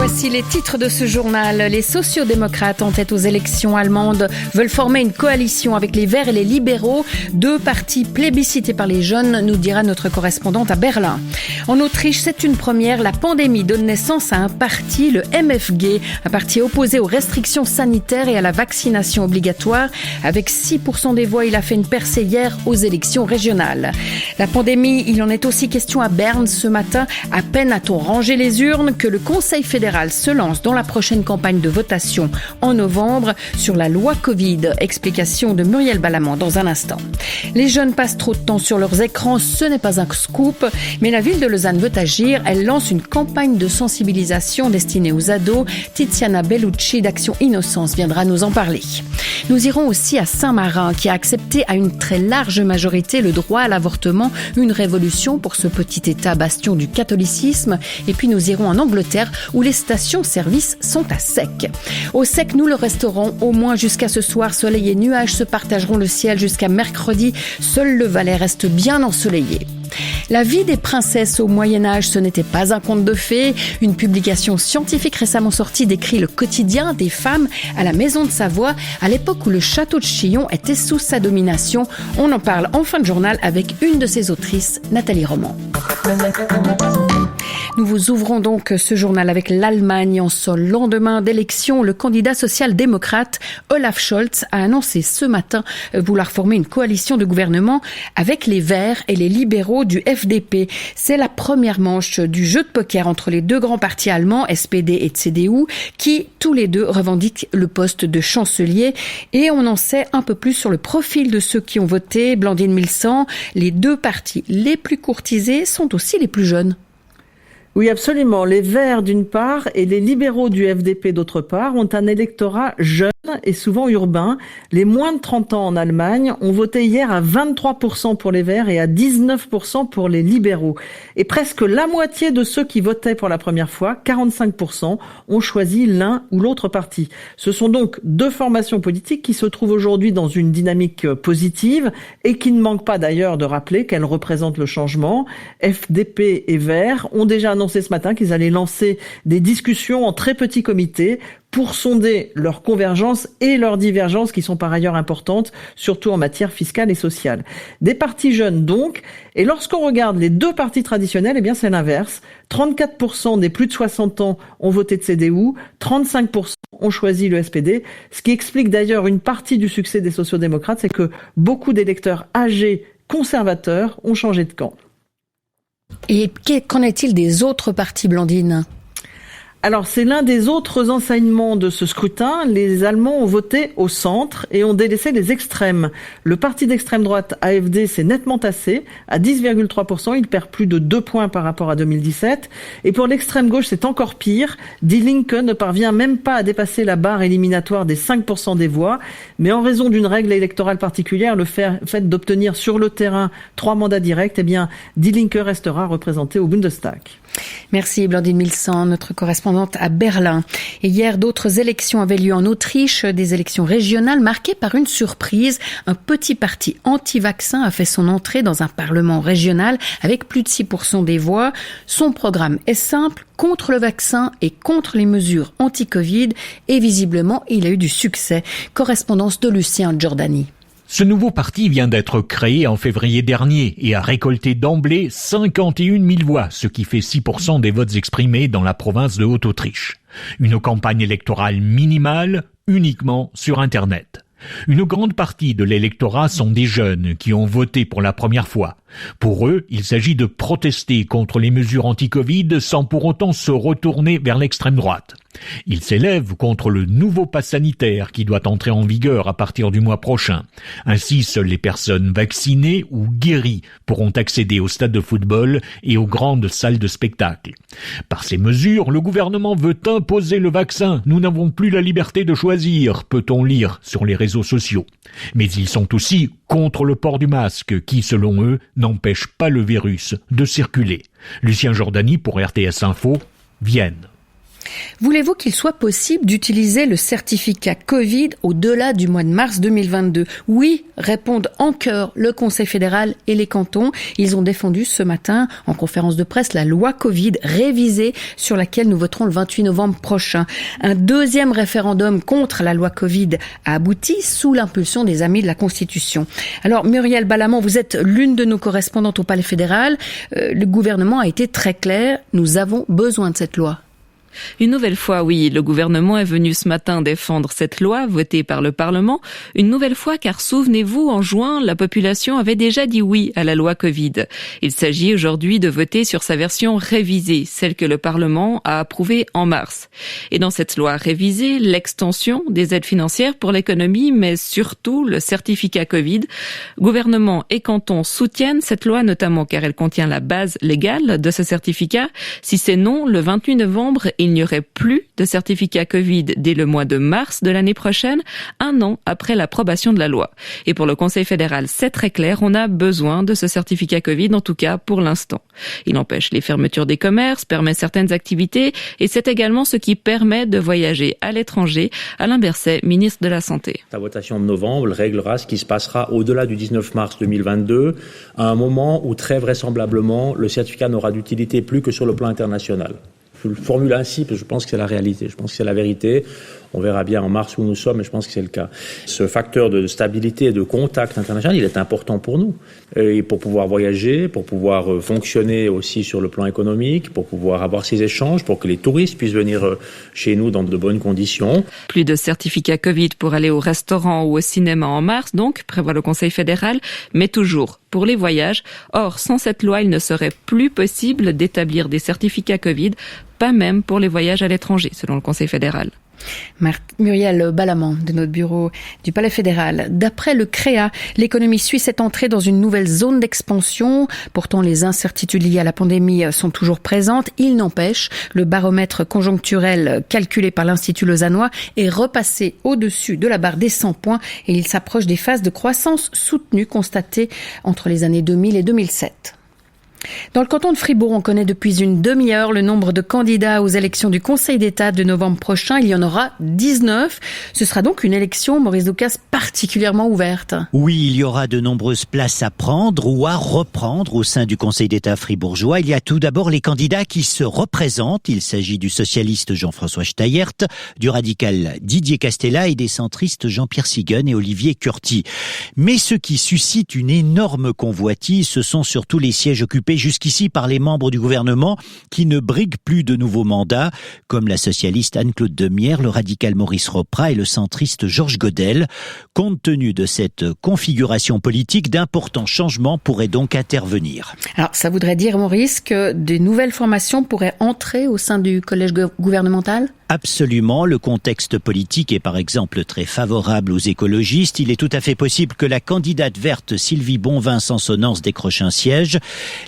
Voici les titres de ce journal. Les sociodémocrates en tête aux élections allemandes veulent former une coalition avec les Verts et les libéraux, deux partis plébiscités par les jeunes, nous dira notre correspondante à Berlin. En Autriche, c'est une première. La pandémie donne naissance à un parti, le MFG, un parti opposé aux restrictions sanitaires et à la vaccination obligatoire. Avec 6% des voix, il a fait une percée hier aux élections régionales. La pandémie, il en est aussi question à Berne ce matin. À peine a-t-on rangé les urnes que le Conseil fédéral se lance dans la prochaine campagne de votation en novembre sur la loi Covid. Explication de Muriel Balamand dans un instant. Les jeunes passent trop de temps sur leurs écrans, ce n'est pas un scoop, mais la ville de Lausanne veut agir. Elle lance une campagne de sensibilisation destinée aux ados. Tiziana Bellucci d'Action Innocence viendra nous en parler. Nous irons aussi à Saint-Marin qui a accepté à une très large majorité le droit à l'avortement, une révolution pour ce petit État bastion du catholicisme. Et puis nous irons en Angleterre où les stations-service sont à sec. Au sec, nous le resterons au moins jusqu'à ce soir. Soleil et nuages se partageront le ciel jusqu'à mercredi. Seul le Valais reste bien ensoleillé. La vie des princesses au Moyen-Âge, ce n'était pas un conte de fées. Une publication scientifique récemment sortie décrit le quotidien des femmes à la maison de Savoie, à l'époque où le château de Chillon était sous sa domination. On en parle en fin de journal avec une de ses autrices, Nathalie Roman. Nous vous ouvrons donc ce journal avec l'Allemagne. En ce lendemain d'élection, le candidat social-démocrate Olaf Scholz a annoncé ce matin vouloir former une coalition de gouvernement avec les Verts et les libéraux du FDP. C'est la première manche du jeu de poker entre les deux grands partis allemands, SPD et CDU, qui tous les deux revendiquent le poste de chancelier. Et on en sait un peu plus sur le profil de ceux qui ont voté. Blandine Milsan, les deux partis les plus courtisés sont aussi les plus jeunes. Oui, absolument. Les Verts d'une part et les libéraux du FDP d'autre part ont un électorat jeune et souvent urbain. Les moins de 30 ans en Allemagne ont voté hier à 23% pour les Verts et à 19% pour les libéraux. Et presque la moitié de ceux qui votaient pour la première fois, 45%, ont choisi l'un ou l'autre parti. Ce sont donc deux formations politiques qui se trouvent aujourd'hui dans une dynamique positive et qui ne manquent pas d'ailleurs de rappeler qu'elles représentent le changement. FDP et Verts ont déjà annoncé ce matin qu'ils allaient lancer des discussions en très petits comités pour sonder leur convergence et leurs divergences qui sont par ailleurs importantes, surtout en matière fiscale et sociale. Des partis jeunes donc, et lorsqu'on regarde les deux partis traditionnels, eh bien c'est l'inverse. 34% des plus de 60 ans ont voté de CDU, 35% ont choisi le SPD, ce qui explique d'ailleurs une partie du succès des sociodémocrates, c'est que beaucoup d'électeurs âgés conservateurs ont changé de camp. Et qu'en est-il des autres partis, Blandine ? Alors, c'est l'un des autres enseignements de ce scrutin. Les Allemands ont voté au centre et ont délaissé les extrêmes. Le parti d'extrême droite AfD s'est nettement tassé à 10,3%. Il perd plus de 2 points par rapport à 2017. Et pour l'extrême gauche, c'est encore pire. Die Linke ne parvient même pas à dépasser la barre éliminatoire des 5% des voix. Mais en raison d'une règle électorale particulière, le fait d'obtenir sur le terrain 3 mandats directs, eh bien, Die Linke restera représenté au Bundestag. Merci Blandine Milsan, notre correspondante à Berlin. Et hier, d'autres élections avaient lieu en Autriche, des élections régionales marquées par une surprise. Un petit parti anti-vaccin a fait son entrée dans un parlement régional avec plus de 6% des voix. Son programme est simple, contre le vaccin et contre les mesures anti-Covid. Et visiblement, il a eu du succès. Correspondance de Lucien Giordani. Ce nouveau parti vient d'être créé en février dernier et a récolté d'emblée 51 000 voix, ce qui fait 6% des votes exprimés dans la province de Haute-Autriche. Une campagne électorale minimale, uniquement sur Internet. Une grande partie de l'électorat sont des jeunes qui ont voté pour la première fois. Pour eux, il s'agit de protester contre les mesures anti-Covid sans pour autant se retourner vers l'extrême droite. Ils s'élèvent contre le nouveau pass sanitaire qui doit entrer en vigueur à partir du mois prochain. Ainsi, seules les personnes vaccinées ou guéries pourront accéder aux stades de football et aux grandes salles de spectacle. Par ces mesures, le gouvernement veut imposer le vaccin. Nous n'avons plus la liberté de choisir, peut-on lire sur les réseaux sociaux. Mais ils sont aussi contre le port du masque qui, selon eux, n'empêche pas le virus de circuler. Lucien Giordani pour RTS Info, Vienne. Voulez-vous qu'il soit possible d'utiliser le certificat Covid au-delà du mois de mars 2022 ? Oui, répondent en chœur le Conseil fédéral et les cantons. Ils ont défendu ce matin en conférence de presse la loi Covid révisée sur laquelle nous voterons le 28 novembre prochain. Un deuxième référendum contre la loi Covid a abouti sous l'impulsion des Amis de la Constitution. Alors Muriel Balamand, vous êtes l'une de nos correspondantes au Palais fédéral. Le gouvernement a été très clair, nous avons besoin de cette loi. Une nouvelle fois, oui, le gouvernement est venu ce matin défendre cette loi votée par le Parlement. Une nouvelle fois, car souvenez-vous, en juin, la population avait déjà dit oui à la loi Covid. Il s'agit aujourd'hui de voter sur sa version révisée, celle que le Parlement a approuvée en mars. Et dans cette loi révisée, l'extension des aides financières pour l'économie, mais surtout le certificat Covid. Gouvernement et cantons soutiennent cette loi, notamment car elle contient la base légale de ce certificat. Si c'est non, le 28 novembre, il n'y aurait plus de certificat Covid dès le mois de mars de l'année prochaine, un an après l'approbation de la loi. Et pour le Conseil fédéral, c'est très clair, on a besoin de ce certificat Covid, en tout cas pour l'instant. Il empêche les fermetures des commerces, permet certaines activités et c'est également ce qui permet de voyager à l'étranger. Alain Berset, ministre de la Santé. La votation de novembre réglera ce qui se passera au-delà du 19 mars 2022, à un moment où très vraisemblablement le certificat n'aura d'utilité plus que sur le plan international. Je le formule ainsi parce que je pense que c'est la réalité, je pense que c'est la vérité. On verra bien en mars où nous sommes, mais je pense que c'est le cas. Ce facteur de stabilité et de contact international, il est important pour nous. Et pour pouvoir voyager, pour pouvoir fonctionner aussi sur le plan économique, pour pouvoir avoir ces échanges, pour que les touristes puissent venir chez nous dans de bonnes conditions. Plus de certificat Covid pour aller au restaurant ou au cinéma en mars, donc, prévoit le Conseil fédéral, mais toujours pour les voyages. Or, sans cette loi, il ne serait plus possible d'établir des certificats Covid, pas même pour les voyages à l'étranger, selon le Conseil fédéral. Muriel Balamand de notre bureau du Palais fédéral. D'après le CREA, l'économie suisse est entrée dans une nouvelle zone d'expansion. Pourtant, les incertitudes liées à la pandémie sont toujours présentes. Il n'empêche, le baromètre conjoncturel calculé par l'Institut lausannois est repassé au-dessus de la barre des 100 points et il s'approche des phases de croissance soutenues constatées entre les années 2000 et 2007. Dans le canton de Fribourg, on connaît depuis une demi-heure le nombre de candidats aux élections du Conseil d'État de novembre prochain. Il y en aura 19. Ce sera donc une élection, Maurice Doukas, particulièrement ouverte. Oui, il y aura de nombreuses places à prendre ou à reprendre au sein du Conseil d'État fribourgeois. Il y a tout d'abord les candidats qui se représentent. Il s'agit du socialiste Jean-François Steyert, du radical Didier Castella et des centristes Jean-Pierre Siguen et Olivier Curti. Mais ce qui suscite une énorme convoitise, ce sont surtout les sièges occupés jusqu'ici par les membres du gouvernement qui ne briguent plus de nouveaux mandats, comme la socialiste Anne-Claude Demierre, le radical Maurice Ropra et le centriste Georges Godel. Compte tenu de cette configuration politique, d'importants changements pourraient donc intervenir. Alors, ça voudrait dire, Maurice, que de nouvelles formations pourraient entrer au sein du collège gouvernemental ? Absolument. Le contexte politique est par exemple très favorable aux écologistes. Il est tout à fait possible que la candidate verte Sylvie Bonvin-Sansonance décroche un siège.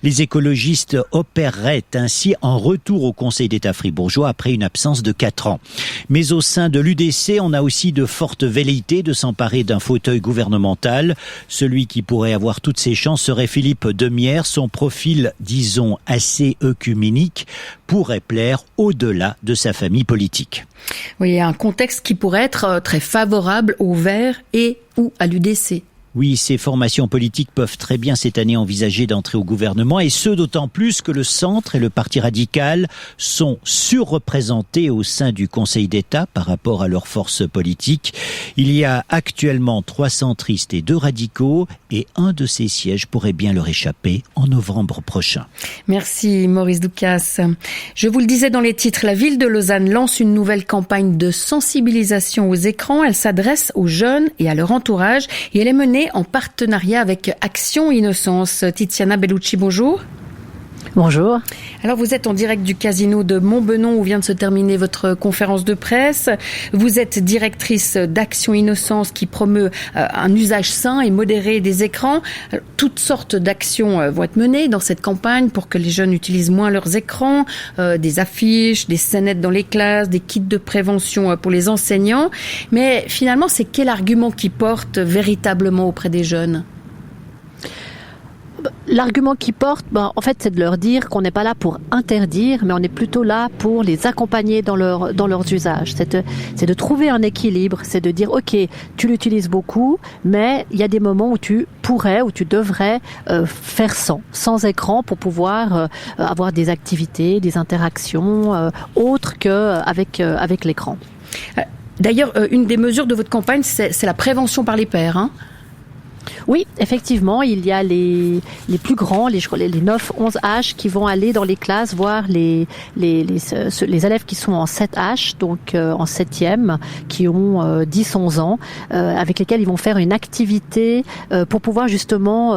Les écologistes opéreraient ainsi en retour au Conseil d'État fribourgeois après une absence de 4 ans. Mais au sein de l'UDC, on a aussi de fortes velléités de s'emparer d'un fauteuil gouvernemental. Celui qui pourrait avoir toutes ses chances serait Philippe Demierre. Son profil, disons, assez œcuménique, pourrait plaire au-delà de sa famille politique. Oui, un contexte qui pourrait être très favorable aux Verts et ou à l'UDC. Oui, ces formations politiques peuvent très bien cette année envisager d'entrer au gouvernement et ce d'autant plus que le centre et le parti radical sont surreprésentés au sein du Conseil d'État par rapport à leurs forces politiques. Il y a actuellement 3 centristes et 2 radicaux et un de ces sièges pourrait bien leur échapper en novembre prochain. Merci Maurice Doukas. Je vous le disais dans les titres, la ville de Lausanne lance une nouvelle campagne de sensibilisation aux écrans. Elle s'adresse aux jeunes et à leur entourage et elle est menée en partenariat avec Action Innocence. Tiziana Bellucci, bonjour. Bonjour. Alors vous êtes en direct du casino de Montbenon où vient de se terminer votre conférence de presse. Vous êtes directrice d'Action Innocence qui promeut un usage sain et modéré des écrans. Alors, toutes sortes d'actions vont être menées dans cette campagne pour que les jeunes utilisent moins leurs écrans, des affiches, des scénettes dans les classes, des kits de prévention pour les enseignants. Mais finalement, c'est quel argument qui porte véritablement auprès des jeunes ? L'argument qui porte, en fait, c'est de leur dire qu'on n'est pas là pour interdire, mais on est plutôt là pour les accompagner dans leurs usages. C'est de trouver un équilibre, c'est de dire, ok, tu l'utilises beaucoup, mais il y a des moments où tu pourrais, où tu devrais faire sans écran pour pouvoir avoir des activités, des interactions autres qu'avec l'écran. D'ailleurs, une des mesures de votre campagne, c'est la prévention par les pairs, hein? Oui, effectivement, il y a les plus grands, les 9-11 H qui vont aller dans les classes voir les élèves qui sont en 7H, donc en 7e, qui ont 10-11 ans, avec lesquels ils vont faire une activité pour pouvoir justement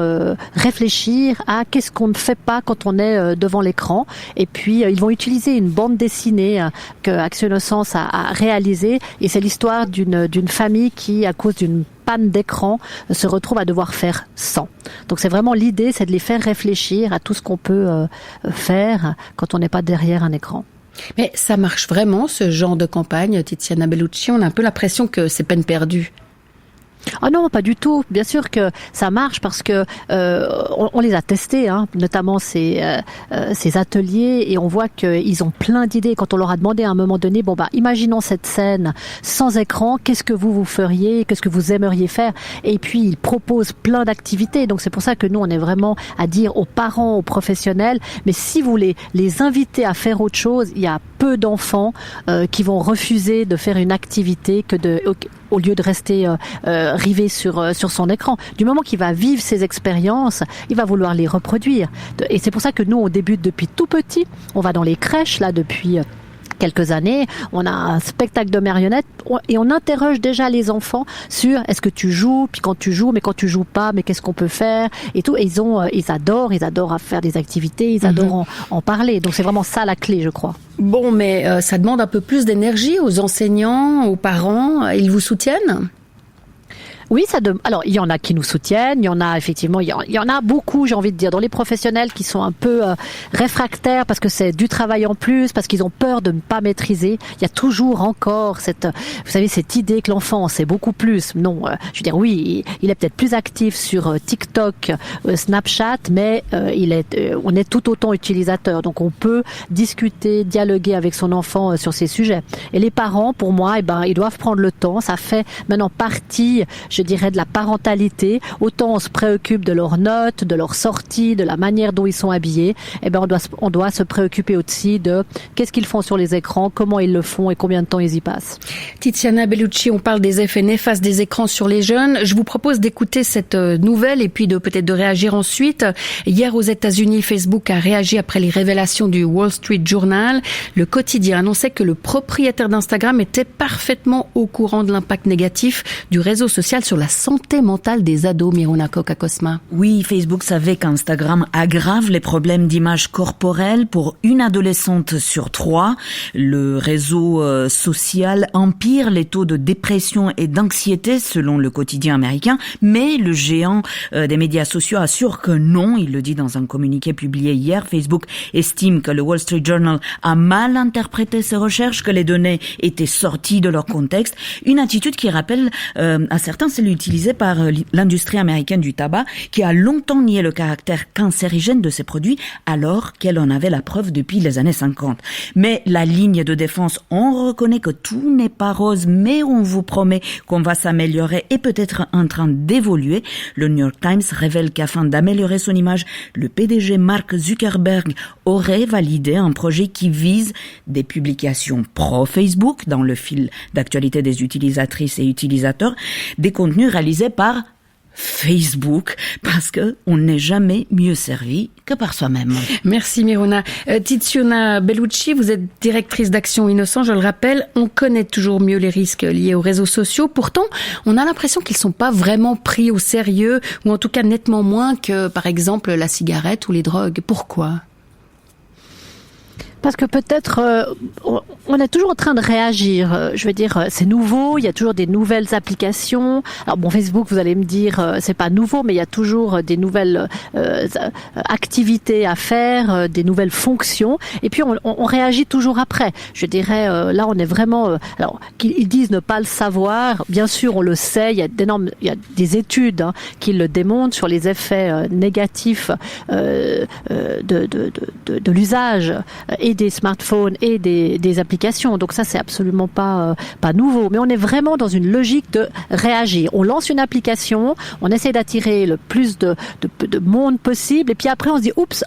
réfléchir à qu'est-ce qu'on ne fait pas quand on est devant l'écran. Et puis, ils vont utiliser une bande dessinée que Action Innocence a réalisée, et c'est l'histoire d'une famille qui, à cause d'une panne d'écran, se retrouve à devoir faire sans. Donc c'est vraiment l'idée, c'est de les faire réfléchir à tout ce qu'on peut faire quand on n'est pas derrière un écran. Mais ça marche vraiment, ce genre de campagne, Tiziana Bellucci? On a un peu l'impression que c'est peine perdue. Ah non, pas du tout. Bien sûr que ça marche parce que on les a testés, hein, notamment ces ateliers, et on voit qu'ils ont plein d'idées. Quand on leur a demandé à un moment donné, imaginons cette scène sans écran, qu'est-ce que vous feriez, qu'est-ce que vous aimeriez faire? Et puis ils proposent plein d'activités. Donc c'est pour ça que nous on est vraiment à dire aux parents, aux professionnels, mais si vous les invitez à faire autre chose, il y a peu d'enfants qui vont refuser de faire une activité au lieu de rester rivé sur son écran. Du moment qu'il va vivre ces expériences, il va vouloir les reproduire. Et c'est pour ça que nous, on débute depuis tout petit. On va dans les crèches, là, depuis quelques années. On a un spectacle de marionnettes et on interroge déjà les enfants sur est-ce que tu joues, puis quand tu joues, mais quand tu joues pas, mais qu'est-ce qu'on peut faire et tout. Et ils adorent à faire des activités, ils adorent en parler. Donc c'est vraiment ça la clé, je crois. Bon, mais ça demande un peu plus d'énergie aux enseignants, aux parents. Ils vous soutiennent ? Oui, alors il y en a qui nous soutiennent, il y en a effectivement, il y en a beaucoup, j'ai envie de dire, dans les professionnels qui sont un peu réfractaires parce que c'est du travail en plus, parce qu'ils ont peur de ne pas maîtriser. Il y a toujours encore cette idée que l'enfant sait beaucoup plus. Non, je veux dire, oui, il est peut-être plus actif sur TikTok, Snapchat, mais on est tout autant utilisateur. Donc on peut discuter, dialoguer avec son enfant sur ces sujets. Et les parents, pour moi, ils doivent prendre le temps. Ça fait maintenant partie, je dirais, de la parentalité. Autant on se préoccupe de leurs notes, de leurs sorties, de la manière dont ils sont habillés, on doit se préoccuper aussi de qu'est-ce qu'ils font sur les écrans, comment ils le font et combien de temps ils y passent. Tiziana Bellucci, on parle des effets néfastes des écrans sur les jeunes. Je vous propose d'écouter cette nouvelle et puis peut-être de réagir ensuite. Hier aux États-Unis, Facebook a réagi après les révélations du Wall Street Journal. Le quotidien annonçait que le propriétaire d'Instagram était parfaitement au courant de l'impact négatif du réseau social sur la santé mentale des ados. Miruna Koka-Cosma. Oui, Facebook savait qu'Instagram aggrave les problèmes d'image corporelle pour une adolescente sur 3. Le réseau social empire les taux de dépression et d'anxiété selon le quotidien américain, mais le géant des médias sociaux assure que non. Il le dit dans un communiqué publié hier. Facebook estime que le Wall Street Journal a mal interprété ses recherches, que les données étaient sorties de leur contexte. Une attitude qui rappelle à certains celle utilisée par l'industrie américaine du tabac, qui a longtemps nié le caractère cancérigène de ces produits alors qu'elle en avait la preuve depuis les années 50. Mais la ligne de défense, on reconnaît que tout n'est pas rose, mais on vous promet qu'on va s'améliorer et peut-être en train d'évoluer. Le New York Times révèle qu'afin d'améliorer son image, le PDG Mark Zuckerberg aurait validé un projet qui vise des publications pro-Facebook dans le fil d'actualité des utilisatrices et utilisateurs, des contenus réalisés par Facebook, parce que on n'est jamais mieux servi que par soi-même. Merci Miruna. Tiziana Bellucci, vous êtes directrice d'Action Innocence, je le rappelle. On connaît toujours mieux les risques liés aux réseaux sociaux. Pourtant, on a l'impression qu'ils sont pas vraiment pris au sérieux, ou en tout cas nettement moins que, par exemple, la cigarette ou les drogues. Pourquoi ? Parce que peut-être on est toujours en train de réagir. Je veux dire, c'est nouveau, il y a toujours des nouvelles applications. Alors bon, Facebook, vous allez me dire, c'est pas nouveau, mais il y a toujours des nouvelles activités à faire, des nouvelles fonctions. Et puis on réagit toujours après. Je dirais, là, on est vraiment. Alors qu'ils disent ne pas le savoir. Bien sûr, on le sait. Il y a des études qui le démontrent sur les effets négatifs de l'usage et des smartphones et des applications. Donc ça, c'est absolument pas nouveau. Mais on est vraiment dans une logique de réagir. On lance une application, on essaie d'attirer le plus de monde possible, et puis après on se dit oups,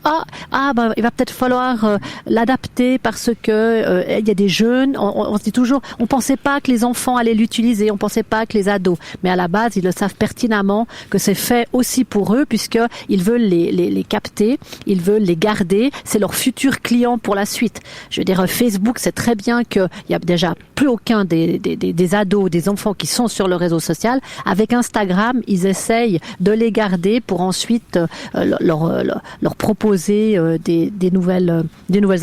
il va peut-être falloir l'adapter parce que il y a des jeunes. On se dit toujours, on pensait pas que les enfants allaient l'utiliser, on pensait pas que les ados. Mais à la base, ils le savent pertinemment que c'est fait aussi pour eux, puisque ils veulent les capter, ils veulent les garder. C'est leur futur client pour la suite. Je veux dire, Facebook, c'est très bien qu'il y a déjà plus aucun des ados, des enfants qui sont sur le réseau social. Avec Instagram, ils essayent de les garder pour ensuite leur proposer des nouvelles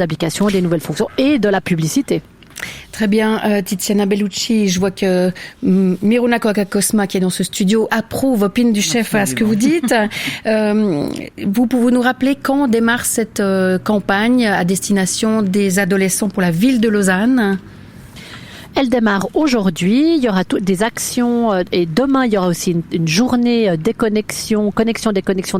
applications, des nouvelles fonctions et de la publicité. Très bien, Tiziana Bellucci, je vois que Miruna Coaca-Cosma, qui est dans ce studio, approuve, opine du chef à ce que vous dites. Vous pouvez nous rappeler quand démarre cette campagne à destination des adolescents pour la ville de Lausanne ? Elle démarre aujourd'hui, il y aura des actions et demain il y aura aussi une journée connexion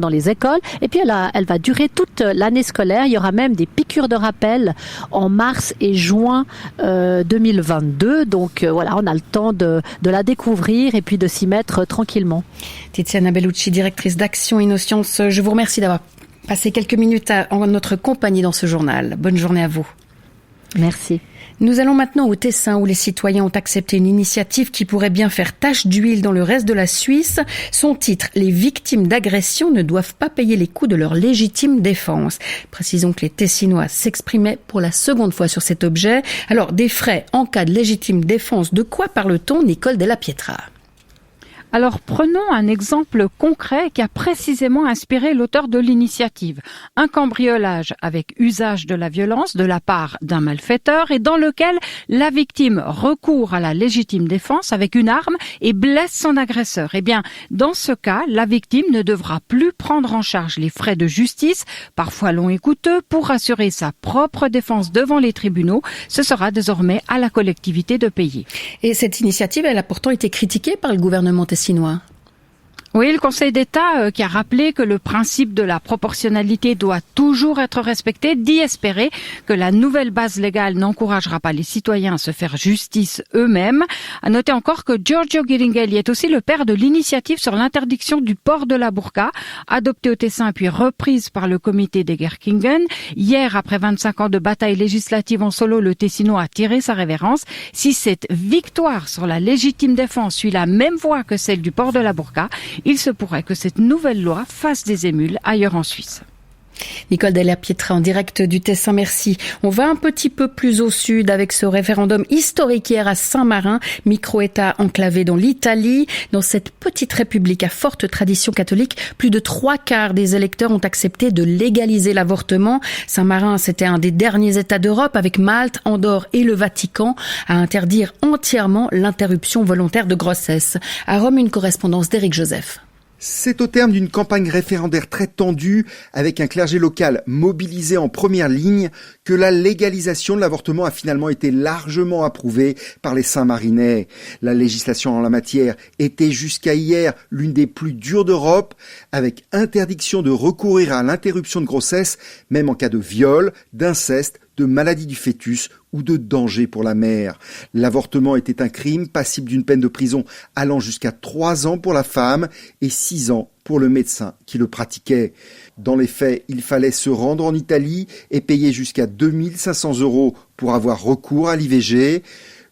dans les écoles, et puis elle va durer toute l'année scolaire. Il y aura même des piqûres de rappel en mars et juin 2022, donc voilà, on a le temps de la découvrir et puis de s'y mettre tranquillement. Tiziana Bellucci, directrice d'Action Innoscience, je vous remercie d'avoir passé quelques minutes en notre compagnie dans ce journal. Bonne journée à vous. Merci. Nous allons maintenant au Tessin, où les citoyens ont accepté une initiative qui pourrait bien faire tache d'huile dans le reste de la Suisse. Son titre, les victimes d'agression ne doivent pas payer les coûts de leur légitime défense. Précisons que les Tessinois s'exprimaient pour la seconde fois sur cet objet. Alors, des frais en cas de légitime défense, de quoi parle-t-on, Nicole Della Pietra ? Alors prenons un exemple concret qui a précisément inspiré l'auteur de l'initiative. Un cambriolage avec usage de la violence de la part d'un malfaiteur et dans lequel la victime recourt à la légitime défense avec une arme et blesse son agresseur. Eh bien, dans ce cas, la victime ne devra plus prendre en charge les frais de justice, parfois longs et coûteux, pour assurer sa propre défense devant les tribunaux. Ce sera désormais à la collectivité de payer. Et cette initiative, elle a pourtant été critiquée par le gouvernement tessinois. Oui, le Conseil d'État qui a rappelé que le principe de la proportionnalité doit toujours être respecté, dit espérer que la nouvelle base légale n'encouragera pas les citoyens à se faire justice eux-mêmes. À noter encore que Giorgio Ghiringhelli est aussi le père de l'initiative sur l'interdiction du port de la burqa, adoptée au Tessin puis reprise par le comité d'Egerkingen. Hier, après 25 ans de bataille législative en solo, le Tessinois a tiré sa révérence. Si cette victoire sur la légitime défense suit la même voie que celle du port de la burqa, il se pourrait que cette nouvelle loi fasse des émules ailleurs en Suisse. Nicole Della Pietra en direct du Tessin, merci. On va un petit peu plus au sud avec ce référendum historique hier à Saint-Marin, micro-État enclavé dans l'Italie. Dans cette petite république à forte tradition catholique, plus de 3/4 des électeurs ont accepté de légaliser l'avortement. Saint-Marin, c'était un des derniers États d'Europe avec Malte, Andorre et le Vatican à interdire entièrement l'interruption volontaire de grossesse. À Rome, une correspondance d'Éric Joseph. C'est au terme d'une campagne référendaire très tendue, avec un clergé local mobilisé en première ligne, que la légalisation de l'avortement a finalement été largement approuvée par les Saint-Marinais. La législation en la matière était jusqu'à hier l'une des plus dures d'Europe, avec interdiction de recourir à l'interruption de grossesse, même en cas de viol, d'inceste, de maladie du fœtus ou de danger pour la mère. L'avortement était un crime passible d'une peine de prison allant jusqu'à 3 ans pour la femme et 6 ans pour le médecin qui le pratiquait. Dans les faits, il fallait se rendre en Italie et payer jusqu'à 2500 € pour avoir recours à l'IVG.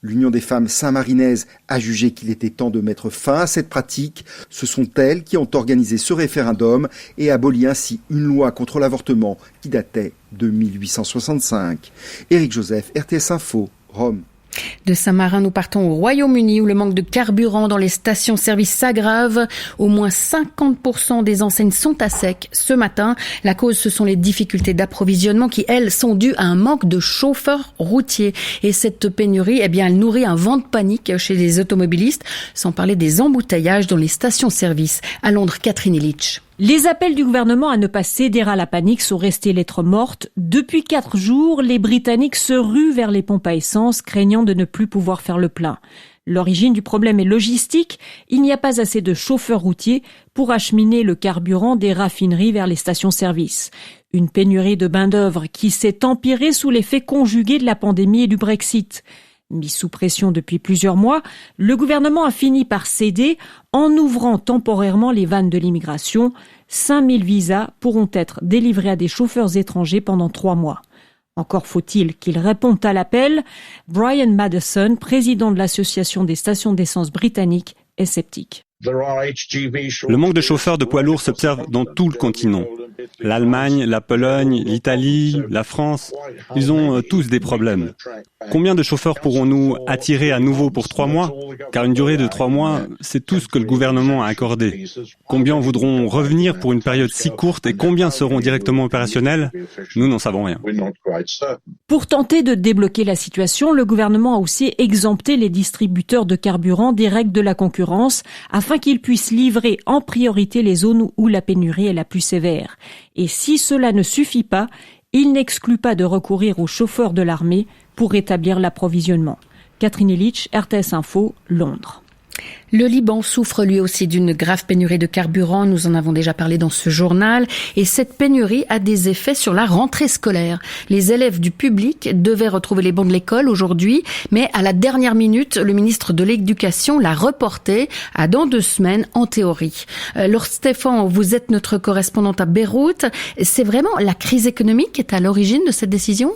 L'Union des femmes saint-marinaises a jugé qu'il était temps de mettre fin à cette pratique. Ce sont elles qui ont organisé ce référendum et aboli ainsi une loi contre l'avortement qui datait de 1865. Éric Joseph, RTS Info, Rome. De Saint-Marin, nous partons au Royaume-Uni où le manque de carburant dans les stations-service s'aggrave. Au moins 50% des enseignes sont à sec ce matin. La cause, ce sont les difficultés d'approvisionnement qui, elles, sont dues à un manque de chauffeurs routiers. Et cette pénurie, elle nourrit un vent de panique chez les automobilistes, sans parler des embouteillages dans les stations-service. À Londres, Catherine Illich. Les appels du gouvernement à ne pas céder à la panique sont restés lettre morte. Depuis 4 jours, les Britanniques se ruent vers les pompes à essence, craignant de ne plus pouvoir faire le plein. L'origine du problème est logistique. Il n'y a pas assez de chauffeurs routiers pour acheminer le carburant des raffineries vers les stations-service. Une pénurie de main-d'œuvre qui s'est empirée sous l'effet conjugué de la pandémie et du Brexit. Mis sous pression depuis plusieurs mois, le gouvernement a fini par céder en ouvrant temporairement les vannes de l'immigration. 5000 visas pourront être délivrés à des chauffeurs étrangers pendant 3 mois. Encore faut-il qu'ils répondent à l'appel. Brian Madison, président de l'Association des stations d'essence britanniques, est sceptique. Le manque de chauffeurs de poids lourds s'observe dans tout le continent. L'Allemagne, la Pologne, l'Italie, la France, ils ont tous des problèmes. Combien de chauffeurs pourrons-nous attirer à nouveau pour 3 mois ? Car une durée de 3 mois, c'est tout ce que le gouvernement a accordé. Combien voudront revenir pour une période si courte et combien seront directement opérationnels ? Nous n'en savons rien. Pour tenter de débloquer la situation, le gouvernement a aussi exempté les distributeurs de carburant des règles de la concurrence afin qu'ils puissent livrer en priorité les zones où la pénurie est la plus sévère. Et si cela ne suffit pas, il n'exclut pas de recourir aux chauffeurs de l'armée pour rétablir l'approvisionnement. Catherine Illich, RTS Info, Londres. Le Liban souffre lui aussi d'une grave pénurie de carburant, nous en avons déjà parlé dans ce journal, et cette pénurie a des effets sur la rentrée scolaire. Les élèves du public devaient retrouver les bancs de l'école aujourd'hui, mais à la dernière minute, le ministre de l'Éducation l'a reporté à dans 2 semaines en théorie. Laure Stéphan, vous êtes notre correspondante à Beyrouth. C'est vraiment la crise économique qui est à l'origine de cette décision ?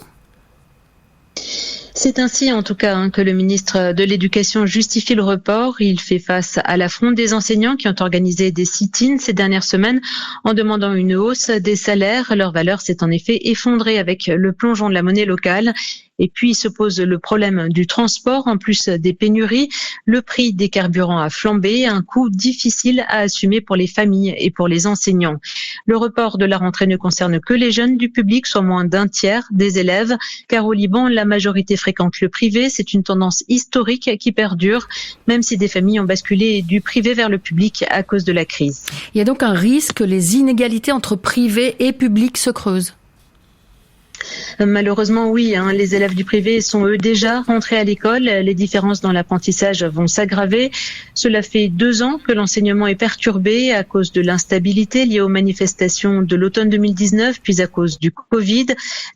C'est ainsi en tout cas que le ministre de l'Éducation justifie le report. Il fait face à la fronde des enseignants qui ont organisé des sit-ins ces dernières semaines en demandant une hausse des salaires. Leur valeur s'est en effet effondrée avec le plongeon de la monnaie locale. Et puis se pose le problème du transport, en plus des pénuries. Le prix des carburants a flambé, un coût difficile à assumer pour les familles et pour les enseignants. Le report de la rentrée ne concerne que les jeunes du public, soit moins d'un tiers des élèves, car au Liban, la majorité fréquente le privé. C'est une tendance historique qui perdure, même si des familles ont basculé du privé vers le public à cause de la crise. Il y a donc un risque que les inégalités entre privé et public se creusent. Malheureusement, oui. Les élèves du privé sont eux déjà rentrés à l'école. Les différences dans l'apprentissage vont s'aggraver. Cela fait 2 ans que l'enseignement est perturbé à cause de l'instabilité liée aux manifestations de l'automne 2019, puis à cause du Covid.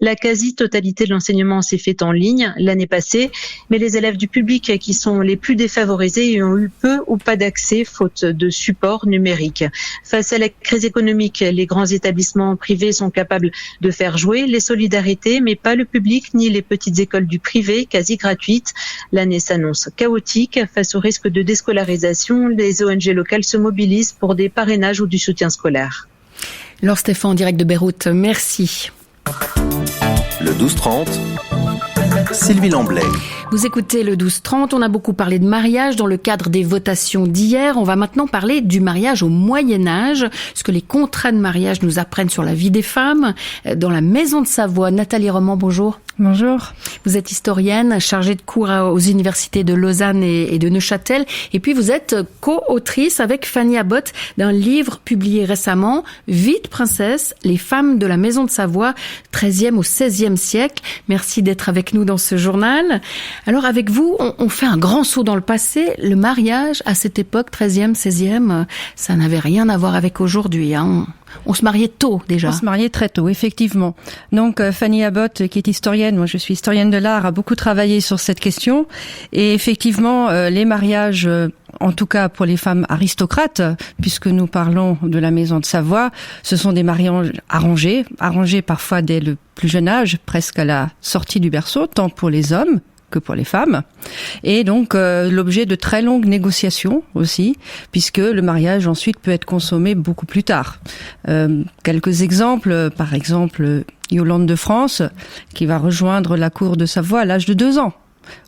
La quasi-totalité de l'enseignement s'est faite en ligne l'année passée, mais les élèves du public qui sont les plus défavorisés ont eu peu ou pas d'accès faute de support numérique. Face à la crise économique, les grands établissements privés sont capables de faire jouer les solidarités, mais pas le public ni les petites écoles du privé, quasi gratuites. L'année s'annonce chaotique. Face au risque de déscolarisation, les ONG locales se mobilisent pour des parrainages ou du soutien scolaire. Laure Stéphan, en direct de Beyrouth, merci. Le 12-30, Sylvie Lamblay. Vous écoutez le 12-30, on a beaucoup parlé de mariage dans le cadre des votations d'hier. On va maintenant parler du mariage au Moyen-Âge, ce que les contrats de mariage nous apprennent sur la vie des femmes. Dans la Maison de Savoie, Nathalie Roman, bonjour. Bonjour. Vous êtes historienne, chargée de cours aux universités de Lausanne et de Neuchâtel. Et puis vous êtes co-autrice avec Fanny Abbott d'un livre publié récemment, Vie de princesse, les femmes de la Maison de Savoie, 13e au 16e siècle. Merci d'être avec nous dans ce journal. Alors avec vous, on fait un grand saut dans le passé. Le mariage à cette époque, 13e, 16e, ça n'avait rien à voir avec aujourd'hui. On se mariait tôt déjà. On se mariait très tôt, effectivement. Donc Fanny Abbott, qui est historienne, moi je suis historienne de l'art, a beaucoup travaillé sur cette question. Et effectivement, les mariages, en tout cas pour les femmes aristocrates, puisque nous parlons de la Maison de Savoie, ce sont des mariages arrangés parfois dès le plus jeune âge, presque à la sortie du berceau, tant pour les hommes que pour les femmes, et donc l'objet de très longues négociations aussi, puisque le mariage ensuite peut être consommé beaucoup plus tard. Quelques exemples, par exemple Yolande de France, qui va rejoindre la cour de Savoie à l'âge de 2 ans.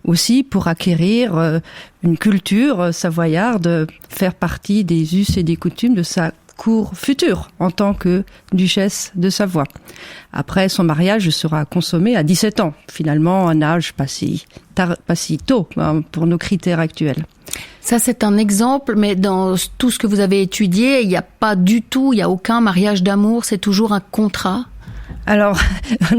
aussi pour acquérir une culture savoyarde, faire partie des us et des coutumes de sa cour future en tant que duchesse de Savoie. Après, son mariage sera consommé à 17 ans. Finalement, un âge pas si tôt pour nos critères actuels. Ça, c'est un exemple, mais dans tout ce que vous avez étudié, il n'y a aucun mariage d'amour, c'est toujours un contrat. Alors,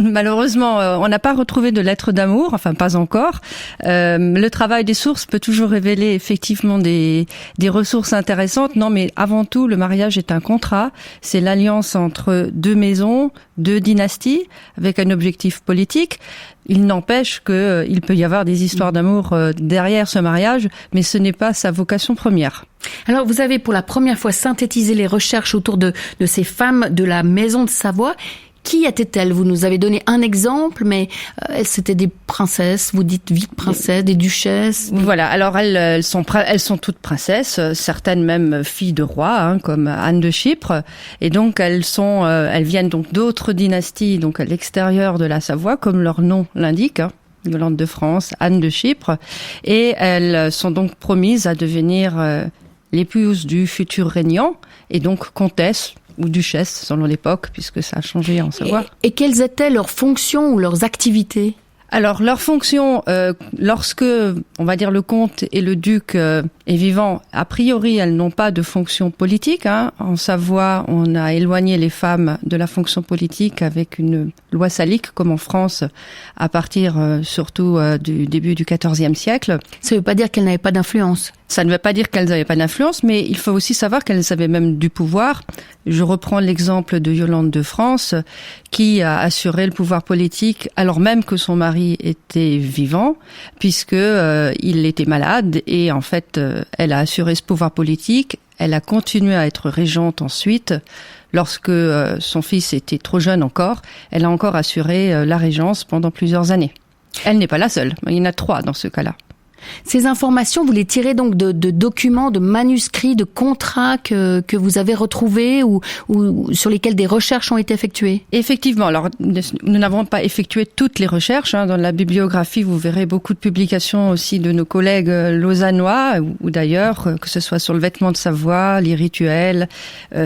malheureusement, on n'a pas retrouvé de lettres d'amour, enfin pas encore. Le travail des sources peut toujours révéler effectivement des ressources intéressantes. Non, mais avant tout, le mariage est un contrat. C'est l'alliance entre deux maisons, deux dynasties, avec un objectif politique. Il n'empêche qu'il peut y avoir des histoires d'amour derrière ce mariage, mais ce n'est pas sa vocation première. Alors, vous avez pour la première fois synthétisé les recherches autour de ces femmes de la maison de Savoie. Qui étaient-elles? Vous nous avez donné un exemple, mais c'était des princesses, vous dites vite princesses, des duchesses. Voilà, alors elles sont toutes princesses, certaines même filles de rois, comme Anne de Chypre, et donc elles viennent donc d'autres dynasties, donc à l'extérieur de la Savoie, comme leur nom l'indique. Yolande de France, Anne de Chypre, et elles sont donc promises à devenir l'épouse du futur régnant, et donc comtesse ou duchesse selon l'époque, puisque ça a changé en Savoie. Et quelles étaient leurs fonctions ou leurs activités? Alors, leurs fonctions, lorsque, on va dire, le comte et le duc est vivant, a priori, elles n'ont pas de fonction politique. En Savoie, on a éloigné les femmes de la fonction politique avec une loi salique, comme en France, à partir surtout du début du XIVe siècle. Ça ne veut pas dire qu'elles n'avaient pas d'influence. Ça ne veut pas dire qu'elles n'avaient pas d'influence, mais il faut aussi savoir qu'elles avaient même du pouvoir. Je reprends l'exemple de Yolande de France, qui a assuré le pouvoir politique alors même que son mari était vivant, puisque il était malade, et en fait, elle a assuré ce pouvoir politique. Elle a continué à être régente ensuite. Lorsque son fils était trop jeune encore, elle a encore assuré la régence pendant plusieurs années. Elle n'est pas la seule, il y en a 3 dans ce cas-là. Ces informations, vous les tirez donc de documents, de manuscrits, de contrats que vous avez retrouvés ou sur lesquels des recherches ont été effectuées? Effectivement. Alors, nous n'avons pas effectué toutes les recherches. Dans la bibliographie, vous verrez beaucoup de publications aussi de nos collègues lausannois ou d'ailleurs, que ce soit sur le vêtement de Savoie, les rituels,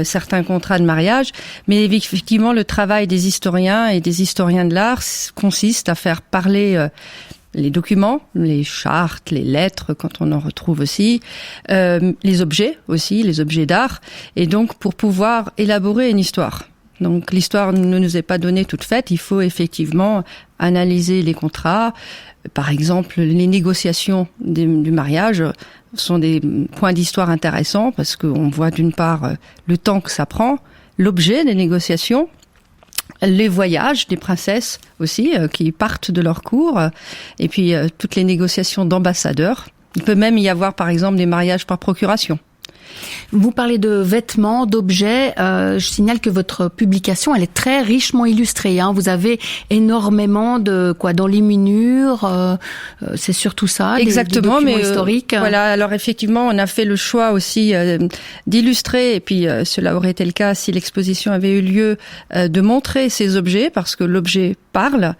certains contrats de mariage. Mais effectivement, le travail des historiens et des historiens de l'art consiste à faire parler les documents, les chartes, les lettres, quand on en retrouve aussi, les objets aussi, les objets d'art, et donc pour pouvoir élaborer une histoire. Donc l'histoire ne nous est pas donnée toute faite, il faut effectivement analyser les contrats. Par exemple, les négociations du mariage sont des points d'histoire intéressants parce qu'on voit d'une part le temps que ça prend, l'objet des négociations, les voyages des princesses aussi, qui partent de leur cour, et puis toutes les négociations d'ambassadeurs. Il peut même y avoir, par exemple, des mariages par procuration. Vous parlez de vêtements, d'objets. Je signale que votre publication, elle est très richement illustrée. Vous avez énormément d'enluminures. C'est surtout ça. Exactement, des documents historiques. Voilà. Alors effectivement, on a fait le choix aussi d'illustrer, et puis cela aurait été le cas si l'exposition avait eu lieu, de montrer ces objets parce que l'objet parle.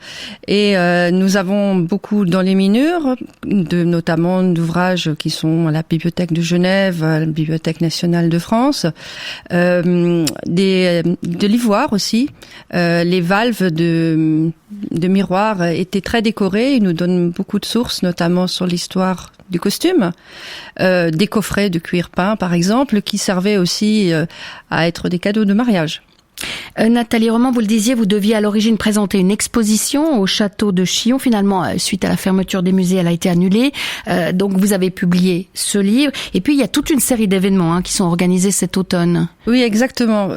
Et nous avons beaucoup d'enluminures, notamment d'ouvrages qui sont à la Bibliothèque de Genève, à la Bibliothèque nationale de France, de l'ivoire aussi. Les valves de miroirs étaient très décorées. Ils nous donnent beaucoup de sources, notamment sur l'histoire du costume. Des coffrets de cuir peint, par exemple, qui servaient aussi à être des cadeaux de mariage. Nathalie Roman, vous le disiez, vous deviez à l'origine présenter une exposition au château de Chillon. Finalement, suite à la fermeture des musées, elle a été annulée. Donc vous avez publié ce livre. Et puis il y a toute une série d'événements qui sont organisés cet automne. Oui, exactement.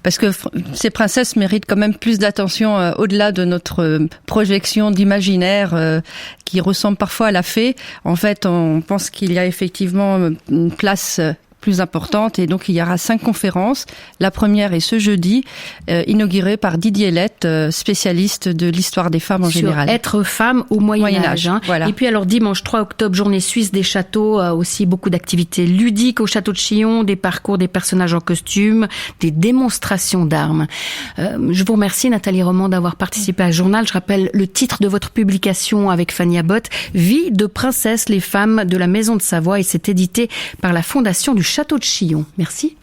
Parce que ces princesses méritent quand même plus d'attention au-delà de notre projection d'imaginaire qui ressemble parfois à la fée. En fait, on pense qu'il y a effectivement une place plus importantes. Et donc, il y aura 5 conférences. La première est ce jeudi, inaugurée par Didier Lett, spécialiste de l'histoire des femmes en général. Sur être femme au Moyen-Âge. Voilà. Et puis alors, dimanche 3 octobre, journée suisse des châteaux, aussi beaucoup d'activités ludiques au château de Chillon, des parcours des personnages en costume, des démonstrations d'armes. Je vous remercie, Nathalie Roman, d'avoir participé à ce journal. Je rappelle le titre de votre publication avec Fanny Abbott, Vie de princesse, les femmes de la Maison de Savoie, et c'est édité par la Fondation du Château de Chillon. Merci.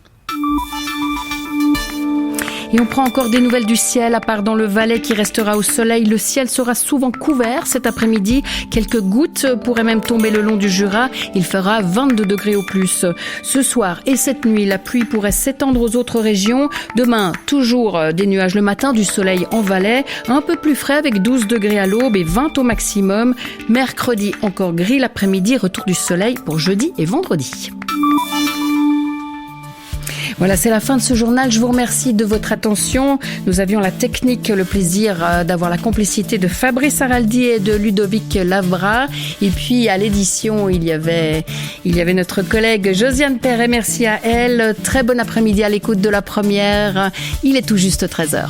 Et on prend encore des nouvelles du ciel, à part dans le Valais qui restera au soleil. Le ciel sera souvent couvert cet après-midi. Quelques gouttes pourraient même tomber le long du Jura. Il fera 22 degrés au plus. Ce soir et cette nuit, la pluie pourrait s'étendre aux autres régions. Demain, toujours des nuages le matin, du soleil en Valais. Un peu plus frais avec 12 degrés à l'aube et 20 au maximum. Mercredi, encore gris l'après-midi. Retour du soleil pour jeudi et vendredi. Voilà, c'est la fin de ce journal. Je vous remercie de votre attention. Nous avions la technique, le plaisir d'avoir la complicité de Fabrice Araldi et de Ludovic Lavra. Et puis à l'édition, il y avait notre collègue Josiane Perret. Merci à elle. Très bon après-midi à l'écoute de la première. Il est tout juste 13h.